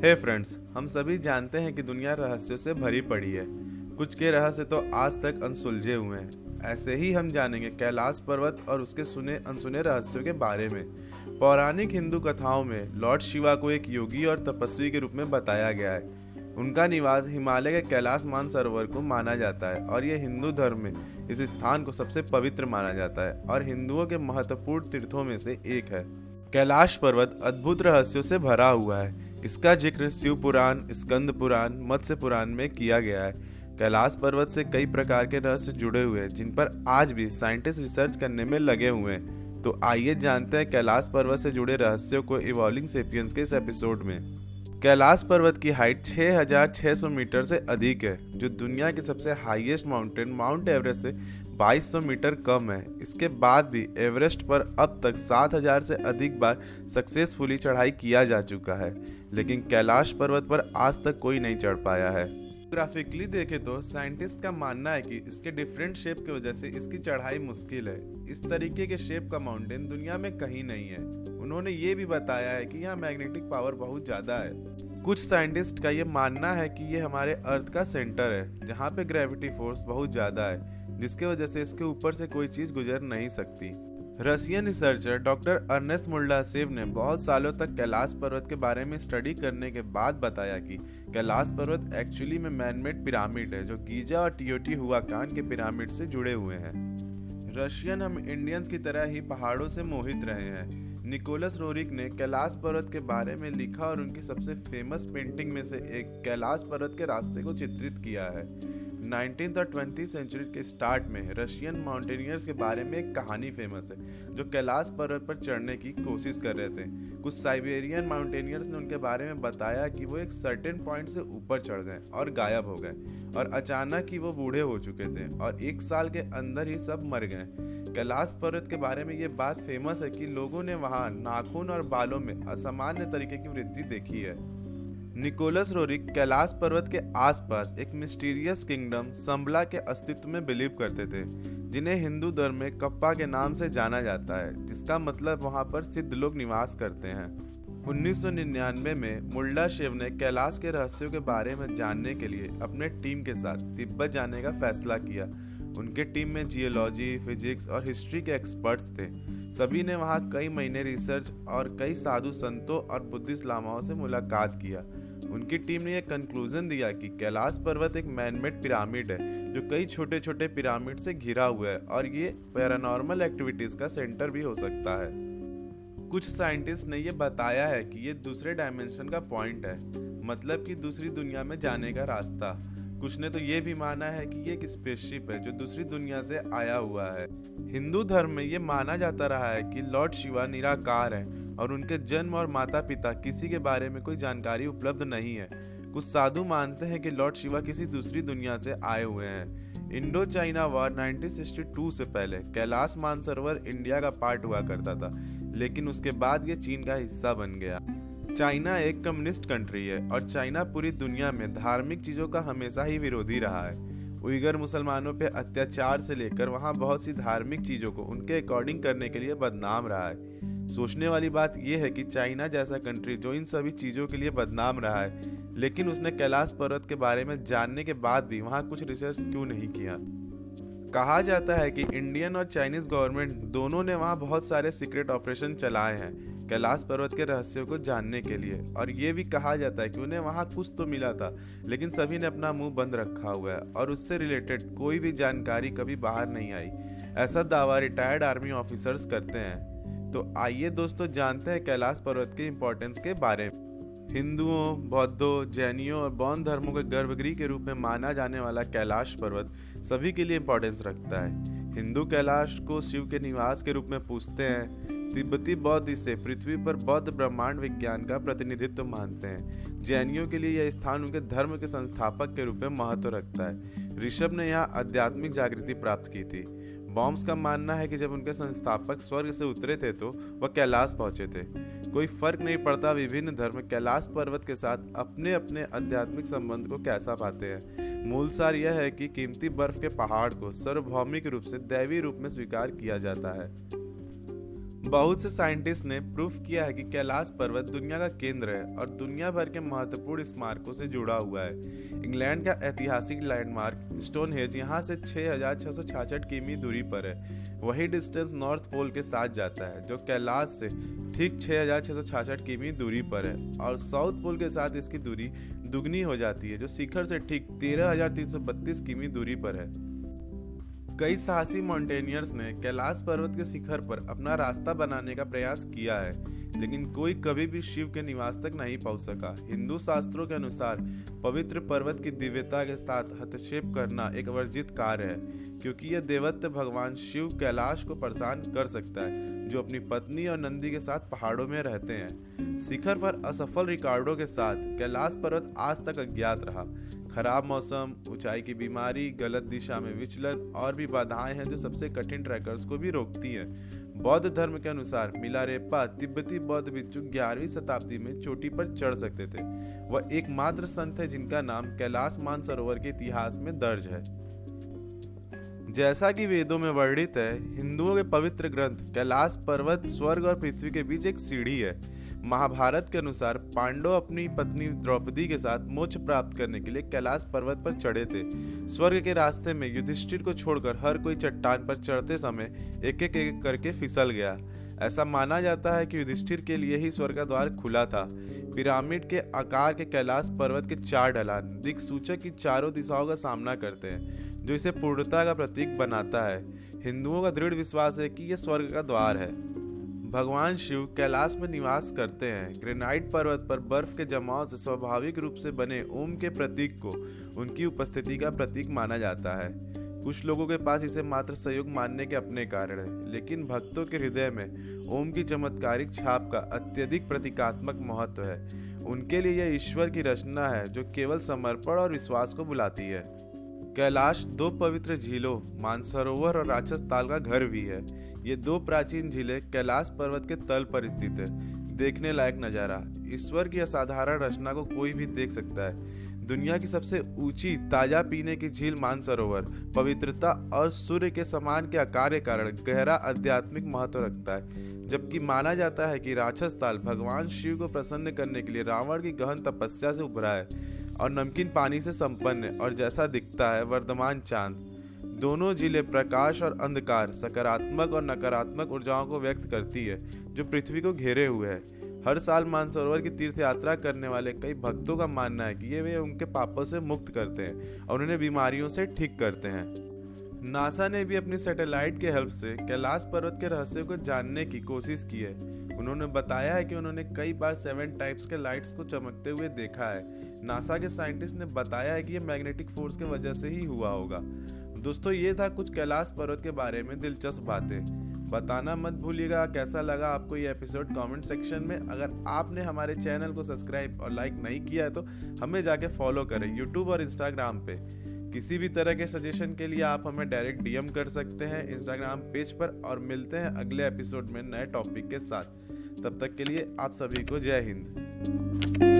हे friends, हम सभी जानते हैं कि दुनिया रहस्यों से भरी पड़ी है। कुछ के रहस्य तो आज तक अनसुलझे हुए हैं। ऐसे ही हम जानेंगे कैलाश पर्वत और उसके सुने अनसुने रहस्यों के बारे में। पौराणिक हिंदू कथाओं में लॉर्ड शिवा को एक योगी और तपस्वी के रूप में बताया गया है। उनका निवास हिमालय के कैलाश मानसरोवर को माना जाता है और यह हिंदू धर्म में इस स्थान को सबसे पवित्र माना जाता है और हिंदुओं के महत्वपूर्ण तीर्थों में से एक है। कैलाश पर्वत अद्भुत रहस्यों से भरा हुआ है। इसका जिक्र शिव पुराण, स्कंद पुराण, मत्स्य पुराण में किया गया है। कैलाश पर्वत से कई प्रकार के रहस्य जुड़े हुए हैं जिन पर आज भी साइंटिस्ट रिसर्च करने में लगे हुए हैं। तो आइए जानते हैं कैलाश पर्वत से जुड़े रहस्यों को इवॉल्विंग सेपियंस के इस एपिसोड में। कैलाश पर्वत की हाइट 6600 मीटर से अधिक है, जो दुनिया के सबसे हाईएस्ट माउंटेन माउंट एवरेस्ट से 2200 मीटर कम है। इसके बाद भी एवरेस्ट पर अब तक 7000 से अधिक बार सक्सेसफुली चढ़ाई किया जा चुका है, लेकिन कैलाश पर्वत पर आज तक कोई नहीं चढ़ पाया है। ग्राफिकली देखे तो साइंटिस्ट का मानना है कि इसके डिफरेंट शेप की वजह से इसकी चढ़ाई मुश्किल है। इस तरीके के शेप का माउंटेन दुनिया में कहीं नहीं है। उन्होंने ये भी बताया है कि यहाँ मैग्नेटिक पावर बहुत ज़्यादा है। कुछ साइंटिस्ट का ये मानना है कि ये हमारे अर्थ का सेंटर है, जहाँ पे ग्रेविटी फोर्स बहुत ज़्यादा है, जिसकी वजह से इसके ऊपर से कोई चीज़ गुजर नहीं सकती। रशियन रिसर्चर डॉक्टर अर्नेस्ट मुल्डासेव ने बहुत सालों तक कैलाश पर्वत के बारे में स्टडी करने के बाद बताया कि कैलाश पर्वत एक्चुअली में मैनमेड पिरामिड है, जो गीजा और टियोटिहुआकान के पिरामिड से जुड़े हुए हैं। रशियन हम इंडियंस की तरह ही पहाड़ों से मोहित रहे हैं। निकोलस रोरिक ने कैलाश पर्वत के बारे में लिखा और उनकी सबसे फेमस पेंटिंग में से एक कैलाश पर्वत के रास्ते को चित्रित किया है। 19th और 20th सेंचुरी के स्टार्ट में रशियन माउंटेनियर्स के बारे में एक कहानी फेमस है, जो कैलाश पर्वत पर चढ़ने की कोशिश कर रहे थे। कुछ साइबेरियन माउंटेनियर्स ने उनके बारे में बताया कि वो एक सर्टेन पॉइंट से ऊपर चढ़ गए और गायब हो गए और अचानक ही वो बूढ़े हो चुके थे और 1 साल के अंदर ही सब मर गए। कैलाश पर्वत के बारे में ये बात फेमस है कि लोगों ने वहाँ नाखून और बालों में असामान्य तरीके की वृद्धि देखी है। निकोलस रोरिक कैलाश पर्वत के आसपास एक मिस्टीरियस किंगडम संबला के अस्तित्व में बिलीव करते थे, जिन्हें हिंदू धर्म में कप्पा के नाम से जाना जाता है, जिसका मतलब वहां पर सिद्ध लोग निवास करते हैं। 1999 में मुल्डासेव ने कैलाश के रहस्यों के बारे में जानने के लिए अपने टीम के साथ तिब्बत जाने का फैसला किया। उनके टीम में जियोलॉजी, फिजिक्स और हिस्ट्री के एक्सपर्ट्स थे। सभी ने वहां कई महीने रिसर्च और कई साधु संतों और बुद्धिस्ट लामाओं से मुलाकात किया। उनकी टीम ने यह कंक्लूजन दिया कि कैलाश पर्वत एक मैनमेड पिरामिड है, जो कई छोटे छोटे पिरामिड से घिरा हुआ है और ये पैरानॉर्मल एक्टिविटीज का सेंटर भी हो सकता है। कुछ साइंटिस्ट ने यह बताया है कि ये दूसरे डायमेंशन का पॉइंट है, मतलब कि दूसरी दुनिया में जाने का रास्ता। कुछ ने तो ये भी माना है कि ये एक स्पेसशिप है जो दूसरी दुनिया से आया हुआ है। हिंदू धर्म में ये माना जाता रहा है कि लॉर्ड शिवा निराकार हैं और उनके जन्म और माता पिता किसी के बारे में कोई जानकारी उपलब्ध नहीं है। कुछ साधु मानते हैं कि लॉर्ड शिवा किसी दूसरी दुनिया से आए हुए हैं। इंडो चाइना वॉर 1962 से पहले कैलाश मानसरोवर इंडिया का पार्ट हुआ करता था, लेकिन उसके बाद ये चीन का हिस्सा बन गया। चाइना एक कम्युनिस्ट कंट्री है और चाइना पूरी दुनिया में धार्मिक चीज़ों का हमेशा ही विरोधी रहा है। उइगर मुसलमानों पे अत्याचार से लेकर वहाँ बहुत सी धार्मिक चीज़ों को उनके अकॉर्डिंग करने के लिए बदनाम रहा है। सोचने वाली बात यह है कि चाइना जैसा कंट्री जो इन सभी चीज़ों के लिए बदनाम रहा है, लेकिन उसने कैलाश पर्वत के बारे में जानने के बाद भी वहाँ कुछ रिसर्च क्यों नहीं किया। कहा जाता है कि इंडियन और चाइनीज गवर्नमेंट दोनों ने वहाँ बहुत सारे सीक्रेट ऑपरेशन चलाए हैं कैलाश पर्वत के रहस्यों को जानने के लिए, और ये भी कहा जाता है कि उन्हें वहाँ कुछ तो मिला था, लेकिन सभी ने अपना मुंह बंद रखा हुआ है और उससे रिलेटेड कोई भी जानकारी कभी बाहर नहीं आई। ऐसा दावा रिटायर्ड आर्मी ऑफिसर्स करते हैं। तो आइए दोस्तों जानते हैं कैलाश पर्वत के इम्पोर्टेंस के बारे में। हिंदुओं, बौद्धों, जैनियों और बौद्ध धर्मों के गर्भगृह के रूप में माना जाने वाला कैलाश पर्वत सभी के लिए इम्पोर्टेंस रखता है। हिंदू कैलाश को शिव के निवास के रूप में पूजते हैं। तिब्बती बौद्ध इसे पृथ्वी पर बौद्ध ब्रह्मांड विज्ञान का प्रतिनिधित्व मानते हैं। जैनियों के लिए यह स्थान उनके धर्म के संस्थापक के रूप में महत्व रखता है। ऋषभ ने यहाँ आध्यात्मिक जागृति प्राप्त की थी। बॉम्स का मानना है कि जब उनके संस्थापक स्वर्ग से उतरे थे तो वह कैलाश पहुंचे थे। कोई फर्क नहीं पड़ता विभिन्न धर्म कैलाश पर्वत के साथ अपने अपने आध्यात्मिक संबंध को कैसा पाते हैं। मूल सार यह है कि कीमती बर्फ के पहाड़ को सार्वभौमिक रूप से दैवी रूप में स्वीकार किया जाता है। बहुत से साइंटिस्ट ने प्रूफ किया है कि कैलाश पर्वत दुनिया का केंद्र है और दुनिया भर के महत्वपूर्ण स्मारकों से जुड़ा हुआ है। इंग्लैंड का ऐतिहासिक लैंडमार्क स्टोनहेंज यहाँ से 6,666 किमी दूरी पर है। वही डिस्टेंस नॉर्थ पोल के साथ जाता है जो कैलाश से ठीक 6,666 किमी दूरी पर है, और साउथ पोल के साथ इसकी दूरी दुगनी हो जाती है जो शिखर से ठीक 13,332 किमी दूरी पर है। कई साहसी माउंटेनियर्स ने कैलाश पर्वत के शिखर पर अपना रास्ता बनाने का प्रयास किया है, लेकिन कोई कभी भी शिव के निवास तक नहीं पहुंच सका। हिंदू शास्त्रों के अनुसार पवित्र पर्वत की दिव्यता के साथ हस्तक्षेप करना एक वर्जित कार्य है, क्योंकि यह देवत्व भगवान शिव कैलाश को परेशान कर सकता है, जो अपनी पत्नी और नंदी के साथ पहाड़ों में रहते हैं। शिखर पर असफल रिकॉर्डों के साथ कैलाश पर्वत आज तक अज्ञात रहा। खराब मौसम, ऊंचाई की बीमारी, गलत दिशा में विचलन और भी बाधाएं हैं जो सबसे कठिन ट्रैकर्स को भी रोकती हैं। बौद्ध धर्म के अनुसार मिलारेप्पा तिब्बती बौद्ध भिक्षु 11वीं शताब्दी में चोटी पर चढ़ सकते थे। वह एकमात्र संत है जिनका नाम कैलाश मानसरोवर के इतिहास में दर्ज है। जैसा कि वेदों में वर्णित है, हिंदुओं के पवित्र ग्रंथ कैलाश पर्वत स्वर्ग और पृथ्वी के बीच एक सीढ़ी है। महाभारत के अनुसार पांडव अपनी पत्नी द्रौपदी के साथ मोक्ष प्राप्त करने के लिए कैलाश पर्वत पर चढ़े थे। स्वर्ग के रास्ते में युधिष्ठिर को छोड़कर हर कोई चट्टान पर चढ़ते समय एक एक करके फिसल गया। ऐसा माना जाता है कि युधिष्ठिर के लिए ही स्वर्ग का द्वार खुला था। पिरामिड के आकार के कैलाश पर्वत के 4 ढलान दिक्सूचक की चारों दिशाओं का सामना करते हैं, जो इसे पूर्णता का प्रतीक बनाता है। हिंदुओं का दृढ़ विश्वास है कि यह स्वर्ग का द्वार है। भगवान शिव कैलाश में निवास करते हैं। ग्रेनाइट पर्वत पर बर्फ के जमाव से स्वाभाविक रूप से बने ओम के प्रतीक को उनकी उपस्थिति का प्रतीक माना जाता है। कुछ लोगों के पास इसे मात्र संयोग मानने के अपने कारण है, लेकिन भक्तों के हृदय में ओम की चमत्कारिक छाप का अत्यधिक प्रतीकात्मक महत्व है। उनके लिए यह ईश्वर की रचना है जो केवल समर्पण और विश्वास को बुलाती है। कैलाश 2 पवित्र झीलों मानसरोवर और राक्षस ताल का घर भी है। ये 2 प्राचीन झीलें कैलाश पर्वत के तल पर स्थित है। देखने लायक नजारा। ईश्वर की असाधारण रचना को कोई भी देख सकता है। दुनिया की सबसे ऊंची ताजा पीने की झील मानसरोवर पवित्रता और सूर्य के समान के आकार के कारण गहरा आध्यात्मिक महत्व रखता है, जबकि माना जाता है कि राक्षस ताल भगवान शिव को प्रसन्न करने के लिए रावण की गहन तपस्या से उभरा है और नमकीन पानी से संपन्न है और जैसा दिखता है वर्धमान चांद। दोनों झीलें प्रकाश और अंधकार, सकारात्मक और नकारात्मक ऊर्जाओं को व्यक्त करती है जो पृथ्वी को घेरे हुए है। हर साल मानसरोवर की तीर्थ यात्रा करने वाले कई भक्तों का मानना है कि ये वे उनके पापों से मुक्त करते हैं और उन्हें बीमारियों से ठीक करते हैं। नासा ने भी अपनी सैटेलाइट के हेल्प से कैलाश पर्वत के रहस्य को जानने की कोशिश की है। उन्होंने बताया है कि उन्होंने कई बार 7 टाइप्स के लाइट्स को चमकते हुए देखा है। नासा के साइंटिस्ट ने बताया है कि यह मैग्नेटिक फोर्स की वजह से ही हुआ होगा। दोस्तों, ये था कुछ कैलाश पर्वत के बारे में दिलचस्प बातें। बताना मत भूलिएगा कैसा लगा आपको ये एपिसोड कमेंट सेक्शन में। अगर आपने हमारे चैनल को सब्सक्राइब और लाइक नहीं किया है तो हमें जाके फॉलो करें यूट्यूब और इंस्टाग्राम पे। किसी भी तरह के सजेशन के लिए आप हमें डायरेक्ट डीएम कर सकते हैं इंस्टाग्राम पेज पर। और मिलते हैं अगले एपिसोड में नए टॉपिक के साथ। तब तक के लिए आप सभी को जय हिंद।